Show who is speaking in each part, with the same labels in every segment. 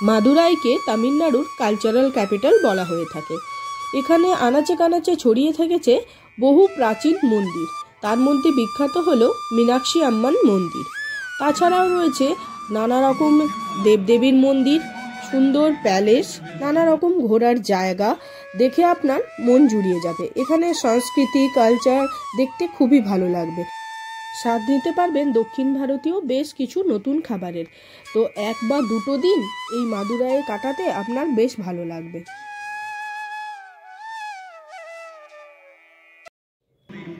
Speaker 1: মাদুরাইকে তামিলনাড়ুর cultural capital বলা হয়ে থাকে। এখানে আনাচে কানাচে ছড়িয়ে থেকেছে বহু প্রাচীন মন্দির। তার মধ্যে বিখ্যাত হলো মীনাক্ষী আম্মান মন্দির। তাছাড়াও রয়েছে নানা রকম দেবদেবীর মন্দির, সুন্দর প্যালেস, নানা রকম ঘোরার জায়গা। দেখে আপনার মন জুড়িয়ে যাবে। এখানে সংস্কৃতি কালচার দেখতে খুবই ভালো লাগবে। স্বাদ নিতে পারবেন দক্ষিণ ভারতীয় বেশ কিছু নতুন খাবারের। তো এক বা দুটো দিন এই মাদুরাইয়ে কাটাতে আপনার বেশ ভালো লাগবে।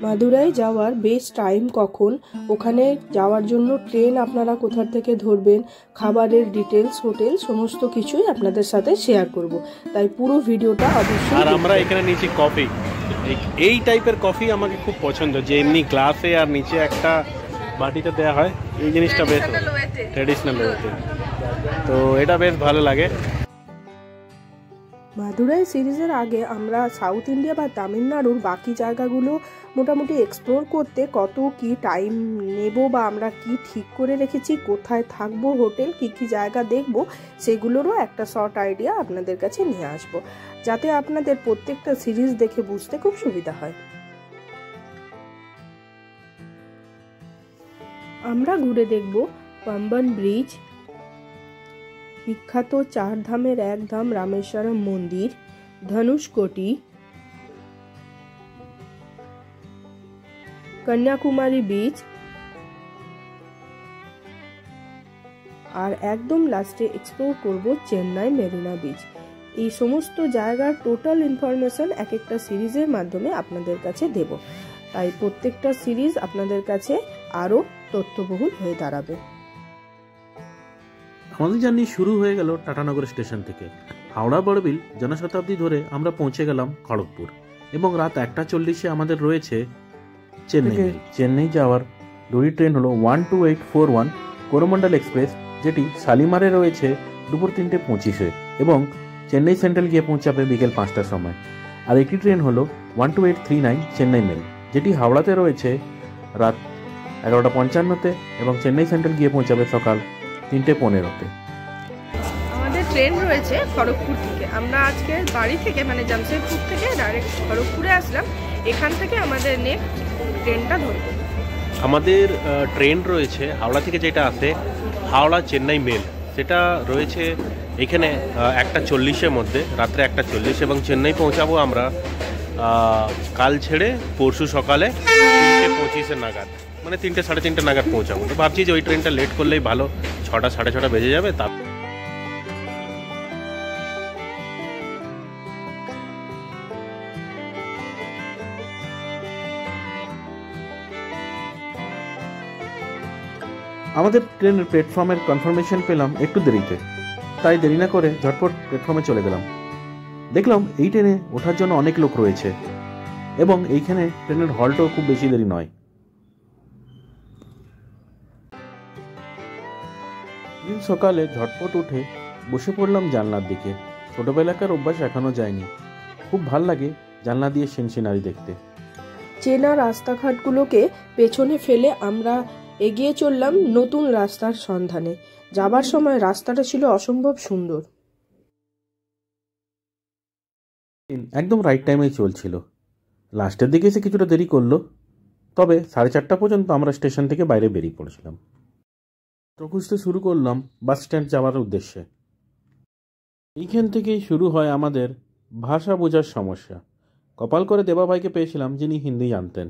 Speaker 1: মাদুরাই যাওয়ার বেস্ট টাইম কখন, ওখানে যাওয়ার জন্য ট্রেন আপনারা কোথা থেকে ধরবেন, খাবারের ডিটেলস, হোটেল সমস্ত কিছুই আপনাদের সাথে শেয়ার করব। তাই পুরো ভিডিওটা অবশ্যই।
Speaker 2: আর আমরা এখানে নিচে কফি, এই টাইপের কফি আমাকে খুব পছন্দ, যে এমনি গ্লাসে আর নিচে একটা বাটিতে দেওয়া হয়। এই জিনিসটা বেশ ট্র্যাডিশনাল ওয়েতে, তো এটা বেশ ভালো লাগে।
Speaker 1: মাদুরাই সিরিজের আগে আমরা সাউথ ইন্ডিয়া বা তামিলনাড়ুর বাকি জায়গাগুলো মোটামুটি এক্সপ্লোর করতে কত কি টাইম নেব বা আমরা কি ঠিক করে রেখেছি, কোথায় থাকবো, হোটেল কি কি জায়গা দেখব, সেগুলোরও একটা শর্ট আইডিয়া আপনাদের কাছে নিয়ে আসব, যাতে আপনাদের প্রত্যেকটা সিরিজ দেখে বুঝতে খুব সুবিধা হয়। আমরা ঘুরে দেখব পাম্বন ব্রিজ, বিখ্যাত 4 ধামের এক ধাম রামেশ্বরম মন্দির, ধনুষকোটি, কন্যাকুমারী বিচ, আর একদম লাস্টে এক্সপ্লোর করব চেন্নাই মেরিনা বিচ। এই সমস্ত জায়গার টোটাল ইনফরমেশন এক একটা সিরিজের মাধ্যমে আপনাদের কাছে দেব। তাই প্রত্যেকটা সিরিজ আপনাদের কাছে আরো তথ্যবহুল হয়ে দাঁড়াবে।
Speaker 3: আমাদের জার্নি শুরু হয়ে গেল টাটানগর স্টেশন থেকে। হাওড়া বড়বিল জনশতাব্দী ধরে আমরা পৌঁছে গেলাম খড়গপুর, এবং রাত 1:40 আমাদের রয়েছে চেন্নাই। চেন্নাই যাওয়ার দড়ি ট্রেন হলো 12841 করমণ্ডল এক্সপ্রেস, যেটি শালিমারে রয়েছে দুপুর 3:25 এবং চেন্নাই সেন্ট্রাল গিয়ে পৌঁছাবে বিকেল 5টার সময়। আর একটি ট্রেন হলো 12839 চেন্নাই মেল, যেটি হাওড়াতে রয়েছে রাত 11:55 এবং চেন্নাই সেন্ট্রাল গিয়ে পৌঁছাবে সকাল 3:15।
Speaker 1: আমাদের ট্রেন রয়েছে খড়গপুর থেকে। আমরা আজকে বাড়ি থেকে মানে জামশেদপুর থেকে ডাইরেক্ট খড়গপুরে আসলাম। এখান থেকে আমাদের নেক্সট ট্রেনটা ধরবো।
Speaker 2: আমাদের ট্রেন রয়েছে হাওড়া থেকে, যেটা আছে হাওড়া চেন্নাই মেল, সেটা রয়েছে এখানে 1:40 মধ্যে, রাত্রে 1:40, এবং চেন্নাই পৌঁছাবো আমরা কাল ছেড়ে পরশু সকালে 3:25 নাগাদ, মানে 3টে সাড়ে 3টে নাগাদ পৌঁছাবো। তো ভাবছি যে ওই ট্রেনটা লেট করলেই ভালো, 6টা সাড়ে 6টা বেজে যাবে। তা
Speaker 3: আমাদের ট্রেনের প্ল্যাটফর্মের কনফার্মেশন পেলাম একটু দেরিতে, তাই দেরি না করে ঝটপট প্ল্যাটফর্মে চলে গেলাম। দেখলাম এই ট্রেনে ওঠার জন্য অনেক লোক রয়েছে, এবং এইখানে ট্রেনের হল্টও খুব বেশি দেরি নয়। দিন সকালে ঝটপট উঠে বসে পড়লাম জানলার দিকে। ছোটবেলাকার অভ্যাস এখনো যায়নি, খুব ভাল লাগে জানলা দিয়ে সিনসিনারি দেখতে।
Speaker 1: চেনা রাস্তাঘাটগুলোকে পেছনে ফেলে আমরা এগিয়ে চললাম নতুন রাস্তার সন্ধানে। যাবার সময় রাস্তাটা ছিল অসম্ভব সুন্দর,
Speaker 3: একদম রাইট টাইমে চলছিল। লাস্টের দিকে এসে কিছুটা দেরি করলো, তবে 4:30 পর্যন্ত আমরা স্টেশন থেকে বাইরে বেরিয়ে পড়েছিলাম। খুঁজতে শুরু করলাম বাস স্ট্যান্ড যাওয়ার উদ্দেশ্যে। এইখান থেকেই শুরু হয় আমাদের ভাষা বোঝার সমস্যা। কপাল করে দেবা ভাইকে পেয়েছিলাম, যিনি হিন্দি জানতেন।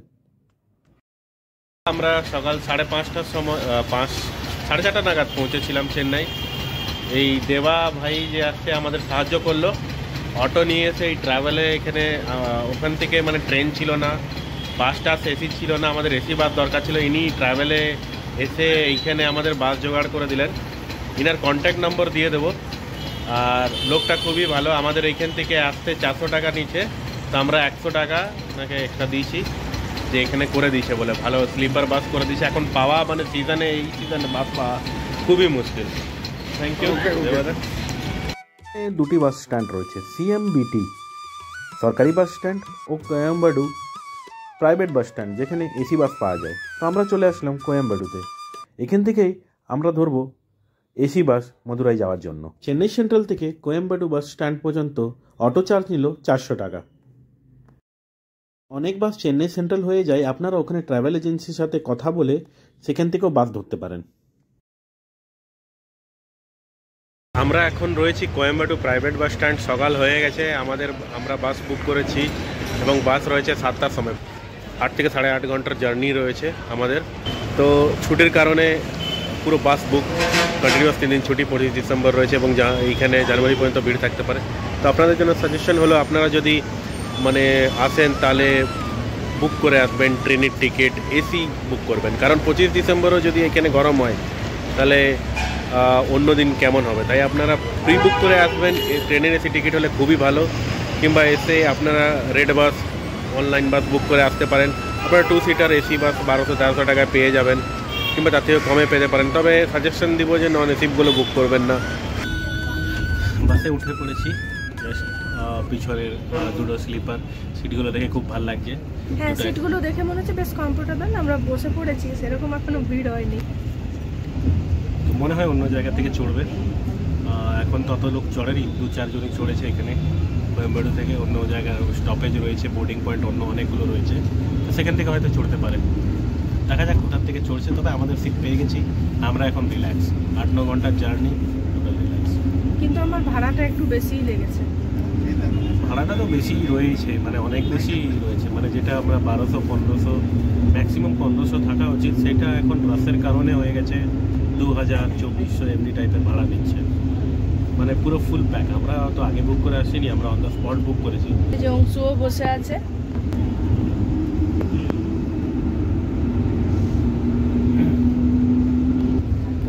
Speaker 2: আমরা সকাল 5:30টার সময় 4:30 নাগাদ পৌঁছেছিলাম চেন্নাই। এই দেবা ভাই যে আসতে আমাদের সাহায্য করলো, অটো নিয়ে এসে এই ট্রাভেলে এখানে ওখান থেকে মানে ট্রেন ছিল না, বাসটা এসি ছিল না, আমাদের এসি বাস দরকার ছিল। ইনি ট্রাভেলে এসে এইখানে আমাদের বাস জোগাড় করে দিলেন। ইনার কন্ট্যাক্ট নম্বর দিয়ে দেবো। আর লোকটা খুবই ভালো, আমাদের এইখান থেকে আসতে 400 টাকা নিচ্ছে, তো আমরা 100 টাকা ওনাকে এক্সট্রা দিয়েছি, যে এখানে করে দিয়েছে বলে। ভালো স্লিপার বাস করে দিয়েছে। এখন পাওয়া মানে সিজনে, এই সিজনে বাস পাওয়া খুবই মুশকিল। Thank you.
Speaker 3: দুটি বাস স্ট্যান্ড রয়েছে, সিএমবিটি সরকারি বাস স্ট্যান্ড ও কোয়েম্বাডু প্রাইভেট বাস স্ট্যান্ড, যেখানে এসি বাস পাওয়া যায়। তো আমরা চলে আসলাম কোয়েম্বাডুতে। এখান থেকেই আমরা ধরবো এসি বাস মদুরাই যাওয়ার জন্য। চেন্নাই সেন্ট্রাল থেকে কোয়েম্বাটু বাস স্ট্যান্ড পর্যন্ত অটো চার্জ নিল 400 টাকা। অনেক বাস চেন্নাই সেন্ট্রাল হয়ে যায়, আপনারা ওখানে ট্রাভেল এজেন্সির সাথে কথা বলে সেখান থেকেও বাস ধরতে পারেন।
Speaker 2: আমরা এখন রয়েছি কোয়েম্বাটু প্রাইভেট বাস স্ট্যান্ড। সকাল হয়ে গেছে, আমরা বাস বুক করেছি এবং বাস রয়েছে 7টার সময়। 8 থেকে 8.5 ঘন্টার জার্নি রয়েছে আমাদের। তো ছুটির কারণে পুরো বাস বুক, কন্টিনিউয়াস 3 দিন ছুটি, 25 ডিসেম্বর রয়েছে এবং এইখানে জানুয়ারি পর্যন্ত ভিড় থাকতে পারে। তো আপনাদের জন্য সাজেশন হলো, আপনারা যদি আসেন তাহলে বুক করে আসবেন ট্রেনের টিকিট, এসি বুক করবেন, কারণ 25 ডিসেম্বরও যদি এখানে গরম হয় তাহলে অন্য দিন কেমন হবে। তাই আপনারা প্রি বুক করে আসবেন। ট্রেনের এসি টিকিট হলে খুবই ভালো, কিংবা এসে আপনারা রেড বাস, অনলাইন বাস বুক করে আসতে পারেন। আপনারা 2 সিটার এসি বাস 1200-1300 টাকায় পেয়ে যাবেন, কিংবা তার থেকেও কমে পেতে পারেন। তবে সাজেশন দিব যে নন এসিগুলো বুক করবেন না। বাসে উঠে পড়েছি, জাস্ট পিছনের দুটো স্লিপার সিটগুলো দেখে খুব ভালো লাগছে।
Speaker 1: হ্যাঁ, সিটগুলো দেখে মনে হচ্ছে বেশ কমফোর্টেবল। আমরা বসে পড়েছি, সেরকম এখনো ভিড় হয়নি।
Speaker 2: মনে হয় অন্য জায়গা থেকে চড়বে। এখন তত লোক চড়েনি, 2-4 জনই চড়েছে এখানে। কোয়েম্বাটু থেকে অন্য জায়গায় স্টপেজ রয়েছে, বোর্ডিং পয়েন্ট অন্য অনেকগুলো রয়েছে, তো সেখান থেকে হয়তো চড়তে পারে। দেখা যাক কোথার থেকে চড়ছে। তবে আমাদের সিট পেয়ে গেছি, আমরা এখন রিল্যাক্স। 8-9 ঘন্টার জার্নি, টোটাল রিল্যাক্স।
Speaker 1: কিন্তু আমার ভাড়াটা একটু বেশিই লেগেছে।
Speaker 2: ভাড়াটা তো বেশি রয়েছে, অনেক বেশি রয়েছে। যেটা আমরা 1200-1500, ম্যাক্সিমাম 1500 থাকা উচিত, সেটা এখন বাসের কারণে হয়ে গেছে 2000-2400 এমনি টাইপের ভাড়া নিচ্ছে। পুরো ফুল প্যাক। আমরা তো আগে বুক করে আসিনি, আমরা অন দ্য স্পট বুক করেছি।
Speaker 1: এই যে অংশুও বসে আছে।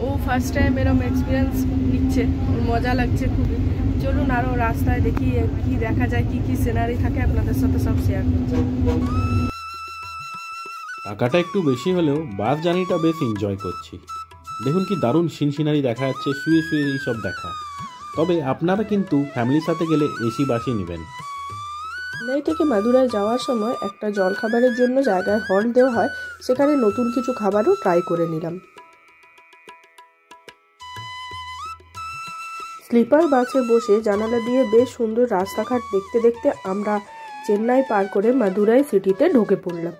Speaker 1: ও ফার্স্ট টাইম এরকম এক্সপিরিয়েন্স নিচ্ছে, ওর মজা লাগছে খুবই। চলুন আরও রাস্তায় দেখি কি দেখা যায়, কি কি সিনারি থাকে, আপনাদের সাথে সব শেয়ার করছি।
Speaker 3: টাকাটা একটু বেশি হলেও বাস জার্নিটা বেশ এনজয় করছি। দেখুন কি দারুণ সিনারি দেখা যাচ্ছে, শুয়ে শুয়ে এইসব দেখা। তবে আপনারা কিন্তু ফ্যামিলির সাথে গেলে এসি বাসই নেবেন।
Speaker 1: চেন্নাই থেকে মাদুরাই যাওয়ার সময় একটা জলখাবারের জন্য জায়গায় হল্ট দেওয়া হয়, সেখানে নতুন কিছু খাবারও ট্রাই করে নিলাম। স্লিপার বাসে বসে জানালা দিয়ে বেশ সুন্দর রাস্তাঘাট দেখতে দেখতে আমরা চেন্নাই পার করে মাদুরাই সিটিতে ঢুকে পড়লাম।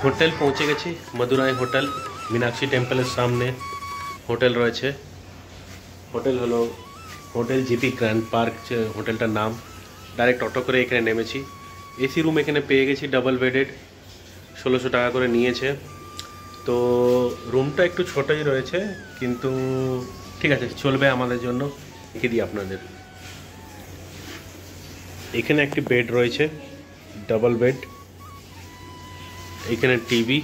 Speaker 2: হোটেল পৌঁছে গেছি, মাদুরাই হোটেল। মীনাক্ষী টেম্পলের সামনে হোটেল রয়েছে। হোটেল হলো হোটেল জিপি গ্র্যান্ড পার্ক, হোটেলটার নাম। ডাইরেক্ট অটো করে এখানে নেমেছি। এসি রুম এখানে পেয়ে গেছি, ডাবল বেডেড, 1600 টাকা করে নিয়েছে। তো রুমটা একটু ছোটই রয়েছে, কিন্তু ঠিক আছে, চলবে আমাদের জন্য। দেখে দিই আপনাদের। এখানে একটি বেড রয়েছে, ডাবল বেড। এখানে টিভি,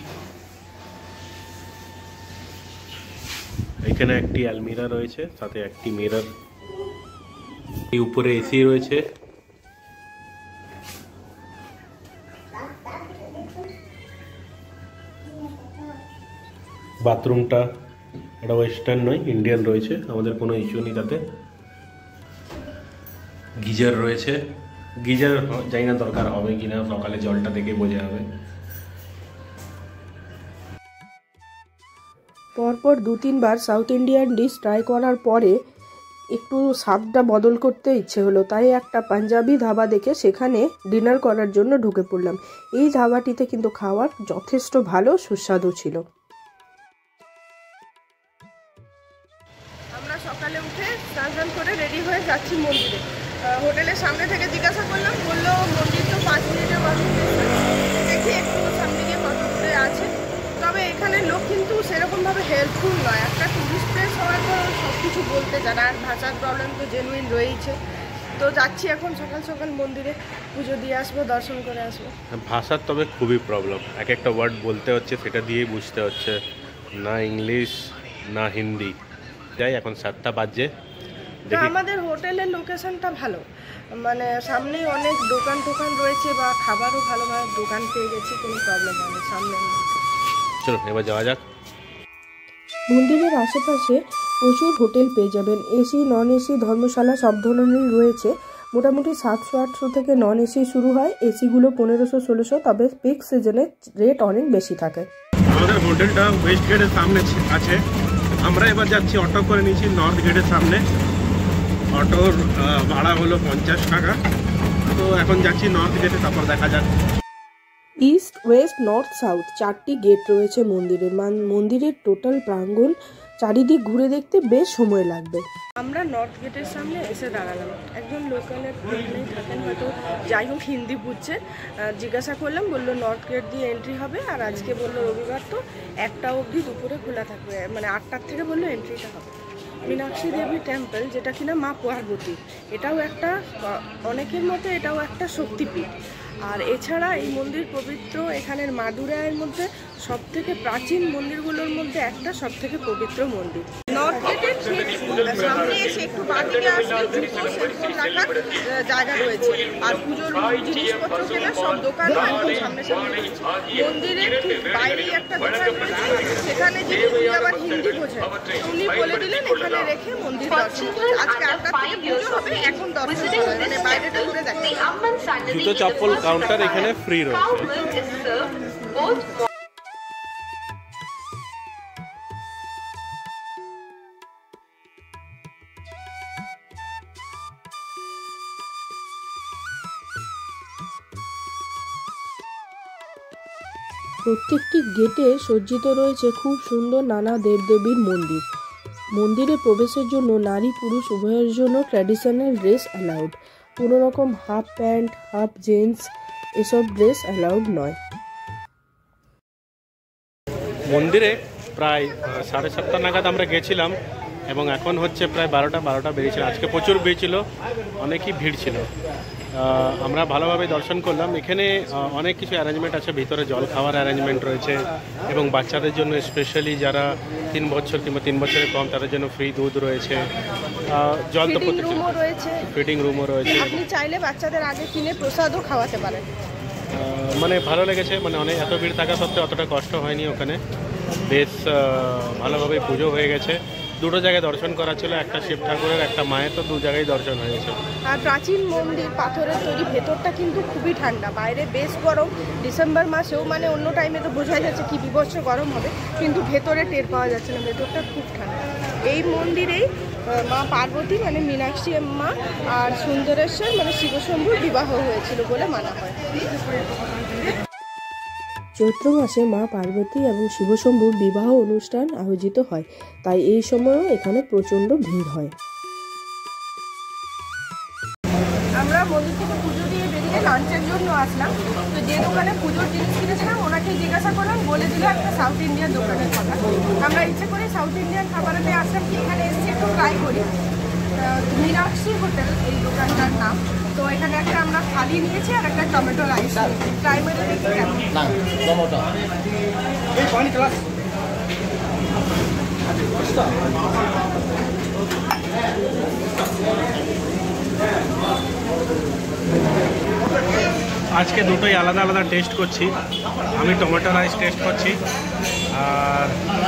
Speaker 2: এখানে একটি আলমিরা রয়েছে, সাথে একটি মিরর। এই উপরে এসি রয়েছে। বাথরুমটা এটা ওয়েস্টার্ন নয়, ইন্ডিয়ান রয়েছে, আমাদের কোনো ইস্যু নেই তাতে। গিজার রয়েছে। গিজার জানি না দরকার হবে কিনা, সকালে জলটা দেখে বোঝা যাবে।
Speaker 1: পরপর 2-3 বার সাউথ ইন্ডিয়ান ডিশ ট্রাই করার পরে একটু স্বাদটা বদল করতে ইচ্ছে হলো, তাই একটা পাঞ্জাবি ধাবা দেখে সেখানে ডিনার করার জন্য ঢুকে পড়লাম। এই ধাবাটিতে কিন্তু খাবার যথেষ্ট ভালো সুস্বাদু ছিল। আমরা সকালে উঠে স্নান করে রেডি হয়ে যাচ্ছি মন্দিরে। হোটেলের সামনে থেকে জিজ্ঞাসা করলাম, বললো মন্দির তো 5 মিনিটের মধ্যে। দেখি একটু সামনে গিয়ে কত দূরে আছে। তবে এখানে লোক কিন্তু সেরকমভাবে হেল্পফুল নয়। একটা টুরিস্ট প্লেস হওয়ার পর সব কিছু বলতে জানা, আর ভাষার প্রবলেম তো জেনুইন রয়েছে। তো যাচ্ছি এখন সকাল সকাল মন্দিরে, পুজো দিয়ে আসবো, দর্শন করে আসবো।
Speaker 2: ভাষার তবে খুবই প্রবলেম, এক একটা ওয়ার্ড বলতে হচ্ছে, সেটা দিয়েই বুঝতে হচ্ছে, না ইংলিশ না হিন্দি। যাই, এখন 7টা বাজে।
Speaker 1: আমাদের হোটেলের লোকেশনটা ভালো, সামনেই অনেক দোকান রয়েছে, বা খাবারও ভালো দোকান পেয়ে গেছি, কোনো প্রবলেম হয়নি সামনে।
Speaker 2: চলো এবার যাওয়া যাক।
Speaker 1: মন্দিরের আশেপাশে প্রচুর হোটেল পেয়ে যাবেন, এসি নন এসি ধর্মশালা সব ধরনেরই রয়েছে। মোটামুটি 700-800 থেকে নন এসি শুরু হয়, এসিগুলো 1500-1600, তবে পিক সিজনে রেট অনেক বেশি থাকে।
Speaker 2: আমাদের হোটেলটা ওয়েস্ট গেটের সামনে আছে। আমরা এবার যাচ্ছি, অটো করে নিয়েছি নর্থ গেটের সামনে। অটোর ভাড়া হলো 50 টাকা। তো এখন যাচ্ছি নর্থ গেটে, তারপর দেখা যাক।
Speaker 1: ইস্ট, ওয়েস্ট, নর্থ, সাউথ 4টি গেট রয়েছে মন্দিরের। মন্দিরের টোটাল প্রাঙ্গণ চারিদিক ঘুরে দেখতে বেশ সময় লাগবে। আমরা নর্থ গেটের সামনে এসে দাঁড়ালাম। একজন লোকালের এখানেই থাকেন, হয়তো যাই হোক হিন্দি বুঝছে। জিজ্ঞাসা করলাম, বললো নর্থ গেট দিয়ে এন্ট্রি হবে, আর আজকে বললো রবিবার তো 1টা অবধি দুপুরে খোলা থাকবে, মানে 8টার থেকে বললো এন্ট্রিটা হবে। মীনাক্ষী দেবী টেম্পল, যেটা কিনা মা পার্বতী, এটাও একটা অনেকের মতে এটাও একটা শক্তিপীঠ। আর এছাড়া এই মন্দির পবিত্র, এখানের মাদুরাইয়ের মধ্যে সবথেকে প্রাচীন মন্দিরগুলোর মধ্যে একটা সবথেকে পবিত্র মন্দির। নর্থ গেটের ঠিক সামনে এসে একটু বাঁদিকে আসলে জুতো সেলফোন রাখার জায়গা রয়েছে, আর পুজোর জিনিসপত্র কেনা সব দোকান একদম সামনে সামনে রয়েছে। মন্দিরের ঠিক বাইরেই একটা দোকান রয়েছে, সেখানে যিনি উনি আবার হিন্দি বোঝেন, উনি বলে দিলেন এখানে রেখে মন্দির দর্শন। আজকে 8টা থেকে পুজো হবে, এখন দর্শন হবে, মানে বাইরেটা ঘুরে দেখতে।
Speaker 2: জুতো চপ্পল কাউন্টার এখানে ফ্রি রয়েছে।
Speaker 1: প্রত্যেকটি গেটে সজ্জিত রয়েছে খুব সুন্দর নানা দেবদেবীর মন্দির। মন্দিরে প্রবেশের জন্য নারী পুরুষ উভয়ের জন্য ট্র্যাডিশনাল ড্রেস অ্যালাউড। কোনো রকম হাফ প্যান্ট, হাফ জিন্স এসব ড্রেস অ্যালাউড নয়।
Speaker 2: মন্দিরে প্রায় 7:30 নাগাদ আমরা গেছিলাম, এবং এখন হচ্ছে প্রায় 12টা বেরিয়েছিল। আজকে প্রচুর ভিড় ছিল, অনেকই ভিড় ছিল। আমরা ভালোভাবে দর্শন করলাম। এখানে অনেক কিছু অ্যারেঞ্জমেন্ট আছে, ভিতরে জল খাওয়ার অ্যারেঞ্জমেন্ট রয়েছে, এবং বাচ্চাদের জন্য স্পেশালি যারা 3 বছর কিংবা 3 বছরের কম তাদের জন্য ফ্রি দুধ রয়েছে। জল তো ফিডিং রুমও রয়েছে।
Speaker 1: আপনি চাইলে বাচ্চাদের আগে কিনে প্রসাদও খাওয়াতে পারেন।
Speaker 2: মানে ভালো লেগেছে, মানে অনেক এত ভিড় থাকা সত্ত্বেও অতটা কষ্ট হয়নি ওখানে। বেশ ভালোভাবে পুজো হয়ে গেছে। 2টো জায়গায় দর্শন করা ছিল, একটা শিব ঠাকুরের, একটা মায়ের, তো 2 জায়গায় দর্শন হয়ে গেছে।
Speaker 1: আর প্রাচীন মন্দির, পাথরের তৈরি, ভেতরটা কিন্তু খুবই ঠান্ডা। বাইরে বেশ গরম, ডিসেম্বর মাসেও, মানে অন্য টাইমে তো বোঝা যাচ্ছে কি বিভৎস গরম হবে, কিন্তু ভেতরে টের পাওয়া যাচ্ছে না, ভেতরটা খুব ঠান্ডা। এই মন্দিরেই মা পার্বতী মানে মীনাক্ষী আম্মা আর সুন্দরেশ্বর মানে শিবশম্ভুর বিবাহ হয়েছিল বলে মানা হয়। চৈত্র মাসে মা পার্বতী এবং শিবশম্ভুর বিবাহ অনুষ্ঠান আয়োজিত হয়, তাই এই সময়ও এখানে প্রচণ্ড ভিড় হয়। আমরা মন্দির থেকে পুজো দিয়ে বেরিয়ে লাঞ্চের জন্য আসলাম। তো যে দোকানে পুজোর জিনিস কিনেছিলাম ওনাকে জিজ্ঞাসা করলাম, বলে দিল একটা সাউথ ইন্ডিয়ান দোকানের কথা। আমরা ইচ্ছে করে সাউথ ইন্ডিয়ান খাবারেতে আসলাম কি এখানে এসে একটু ট্রাই করি। মীনাক্ষী হোটেল এই দোকানটার নাম। তো এখানে একটা আমরা থালি নিয়েছি আর একটা টমেটো রাইস ট্রাই করে দেখি কেমন।
Speaker 2: আজকে দুটোই আলাদা আলাদা টেস্ট করছি। আমি টমেটো রাইস টেস্ট করছি, আর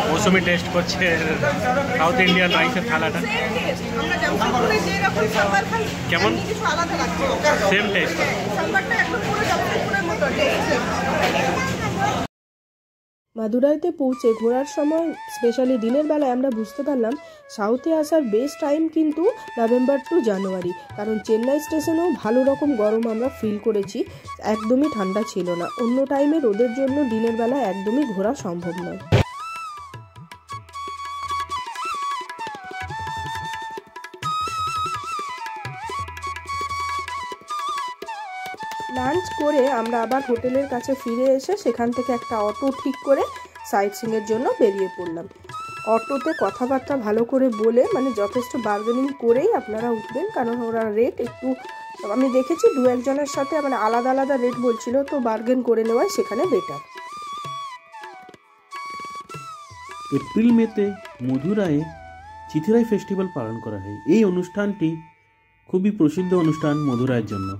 Speaker 2: মৌসুমি টেস্ট করছে সাউথ ইন্ডিয়ান রাইসের থালাটা। কেমন? Same test.
Speaker 1: মাদুরাইতে পৌঁছে ঘোরার সময় স্পেশালি দিনের বেলায় আমরা বুঝতে পারলাম সাউথে আসার বেস্ট টাইম কিন্তু নভেম্বর টু জানুয়ারি, কারণ চেন্নাই স্টেশনেও ভালো রকম গরম আমরা ফিল করেছি, একদমই ঠান্ডা ছিল না। অন্য টাইমে রোদের জন্য দিনের বেলা একদমই ঘোরা সম্ভব নয়। লাঞ্চ করে আমরা আবার হোটেলের কাছে ফিরে এসে সেখান থেকে একটা অটো ঠিক করে সাইট সিইংয়ের জন্য বেরিয়ে পড়লাম। অটোতে কথাবার্তা ভালো করে বলে, মানে যথেষ্ট বার্গেনিং করেই আপনারা উঠবেন, কারণ ওরা রেট একটু আমি দেখেছি 2-1 জনের সাথে মানে আলাদা আলাদা রেট বলছিল, তো বার্গেন করে নেওয়াই সেখানে বেটার।
Speaker 3: এপ্রিল মেতে মধুরায়ে চিথিরাই ফেস্টিভ্যাল পালন করা হয়। এই অনুষ্ঠানটি খুবই প্রসিদ্ধ অনুষ্ঠান মধুরাইয়ের জন্য।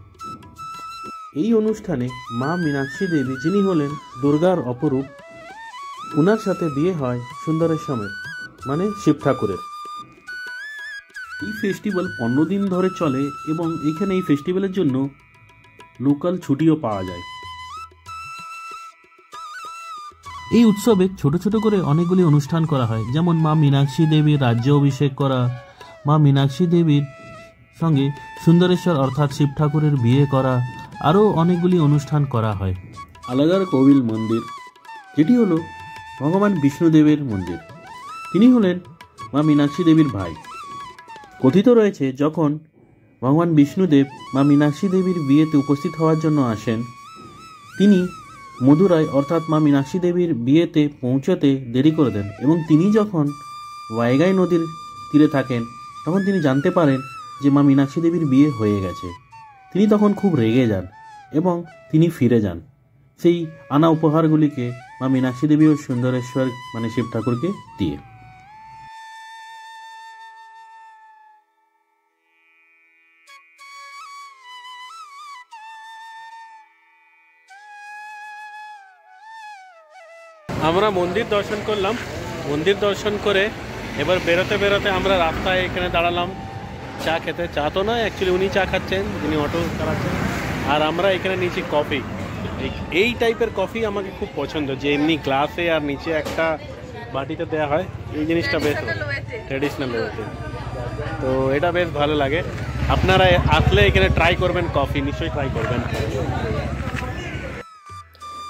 Speaker 3: এই অনুষ্ঠানে মা মীনাক্ষী দেবী, যিনি হলেন দুর্গার অপরূপ, ওনার সাথে বিয়ে হয় সুন্দরেশ্বরের মানে শিব ঠাকুরের। এই ফেস্টিভ্যাল 15 দিন ধরে চলে এবং এখানে এই ফেস্টিভ্যালের জন্য লোকাল ছুটিও পাওয়া যায়। এই উৎসবে ছোট ছোট করে অনেকগুলি অনুষ্ঠান করা হয়, যেমন মা মীনাক্ষী দেবীর রাজ্য অভিষেক করা, মা মীনাক্ষী দেবীর সঙ্গে সুন্দরেশ্বর অর্থাৎ শিব ঠাকুরের বিয়ে করা, আরও অনেকগুলি অনুষ্ঠান করা হয়। আলাগার কোভিল মন্দির, যেটি হলো ভগবান বিষ্ণুদেবের মন্দির। তিনি হলেন মা মীনাক্ষী দেবীর ভাই। কথিত রয়েছে যখন ভগবান বিষ্ণুদেব মা মীনাক্ষী দেবীর বিয়েতে উপস্থিত হওয়ার জন্য আসেন, তিনি মদুরাই অর্থাৎ মা মীনাক্ষী দেবীর বিয়েতে পৌঁছতে দেরি করে দেন এবং তিনি যখন ওয়াইগাই নদীর তীরে থাকেন তখন তিনি জানতে পারেন যে মা মীনাক্ষী দেবীর বিয়ে হয়ে গেছে। তিনি তখন খুব রেগে যান এবং তিনি ফিরে যান সেই আনা উপহারগুলিকে মা মীনাক্ষী দেবী ও সুন্দরেশ্বর মানে শিব ঠাকুরকে দিয়ে।
Speaker 2: আমরা মন্দির দর্শন করলাম। মন্দির দর্শন করে এবার বেরোতে বেরোতে আমরা রাস্তায় এখানে দাঁড়ালাম চা খেতে। চা তো নয়, অ্যাকচুয়ালি উনি চা খাচ্ছেন, যিনি অটো চালাচ্ছেন, আর আমরা এখানে নিয়েছি কফি। এই টাইপের কফি আমাকে খুব পছন্দ, যে এমনি গ্লাসে আর নিচে একটা বাটিতে দেওয়া হয়, এই জিনিসটা বেশ ট্র্যাডিশনাল ওয়েতে। তো এটা বেশ ভালো লাগে। আপনারা আসলে এখানে ট্রাই করবেন, কফি নিশ্চয়ই ট্রাই করবেন।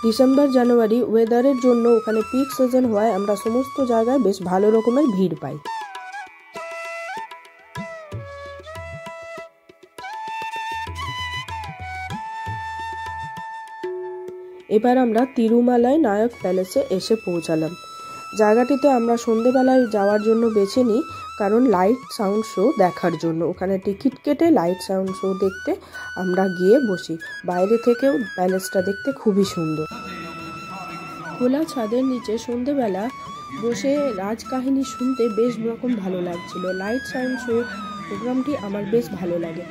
Speaker 1: ডিসেম্বর জানুয়ারি ওয়েদারের জন্য ওখানে পিক সিজন হওয়ায় আমরা সমস্ত জায়গায় বেশ ভালো রকমের ভিড় পাই। এবার আমরা তিরুমালায় নায়ক প্যালেসে এসে পৌঁছালাম। জায়গাটিতে আমরা সন্ধেবেলায় যাওয়ার জন্য বেছে নিই, কারণ লাইট সাউন্ড শো দেখার জন্য। ওখানে টিকিট কেটে লাইট সাউন্ড শো দেখতে আমরা গিয়ে বসি। বাইরে থেকেও প্যালেসটা দেখতে খুবই সুন্দর। খোলা ছাদের নিচে সন্ধেবেলা বসে রাজকাহিনী শুনতে বেশ রকম ভালো লাগছিল। লাইট সাউন্ড শো প্রোগ্রামটি আমার বেশ ভালো লাগে।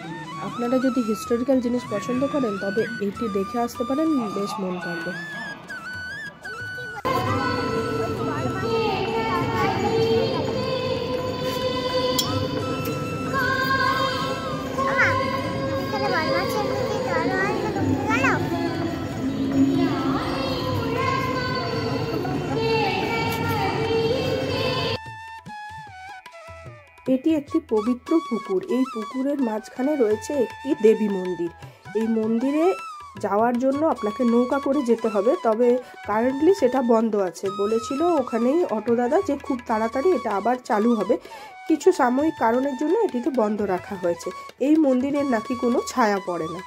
Speaker 1: আপনারা যদি হিস্টোরিক্যাল জিনিস পছন্দ করেন তবে এটি দেখে আসতে পারেন, বেশ মন কাড়বে। এটি একটি পবিত্র পুকুর। এই পুকুরের মাঝখানে রয়েছে একটি দেবী মন্দির। এই মন্দিরে যাওয়ার জন্য আপনাকে নৌকা করে যেতে হবে, তবে কারেন্টলি সেটা বন্ধ আছে। বলেছিল ওখানেই অটো দাদা যে খুব তাড়াতাড়ি এটা আবার চালু হবে, কিছু সাময়িক কারণের জন্য এটিকে বন্ধ রাখা হয়েছে। এই মন্দিরের নাকি কোনো ছায়া পড়ে না।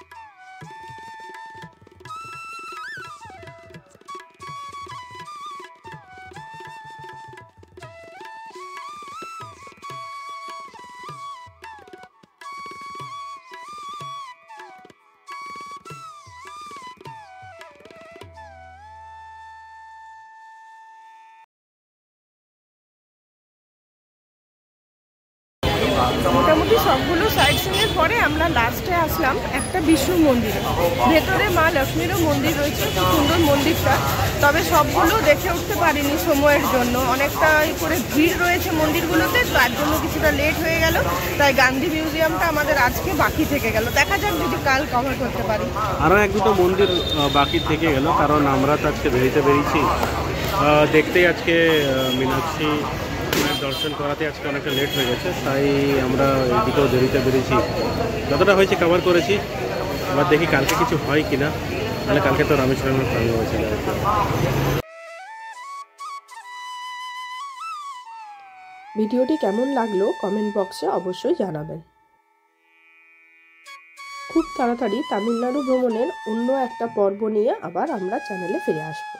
Speaker 1: মোটামুটি সবগুলো সাইড সিনের পরে আমরা লাস্টে আসলাম একটা বিষ্ণু মন্দিরে। ভেতরে মা লক্ষ্মীরও মন্দির রয়েছে, খুব সুন্দর মন্দিরটা। তবে সবগুলো দেখে উঠতে পারিনি সময়ের জন্য, অনেকটা করে ভিড় রয়েছে মন্দিরগুলোতে, তার জন্য কিছুটা লেট হয়ে গেল। তাই গান্ধী মিউজিয়ামটা আমাদের আজকে বাকি থেকে গেল। দেখা যাক যদি কাল কভার করতে পারি।
Speaker 2: আরও এক দুটো মন্দির বাকি থেকে গেল, কারণ আমরা তো আজকে দেরিতে বেরিয়েছি। দেখতেই আজকে মীনাক্ষী দর্শন করাতে আজকে অনেকটা লেট হয়ে গেছে, তাই আমরা এদিকেও দেরিতে বেরিয়েছি। যতটা হয়েছে কভার করেছি, এবার দেখি কালকে কিছু হয় কিনা। তাহলে কালকে তো রামেশ্বরমের প্ল্যান হয়েছে।
Speaker 1: ভিডিওটি কেমন লাগলো কমেন্ট বক্সে অবশ্যই জানাবেন। খুব তাড়াতাড়ি তামিলনাড়ু ভ্রমণের অন্য একটা পর্ব নিয়ে আবার আমরা চ্যানেলে ফিরে আসবো।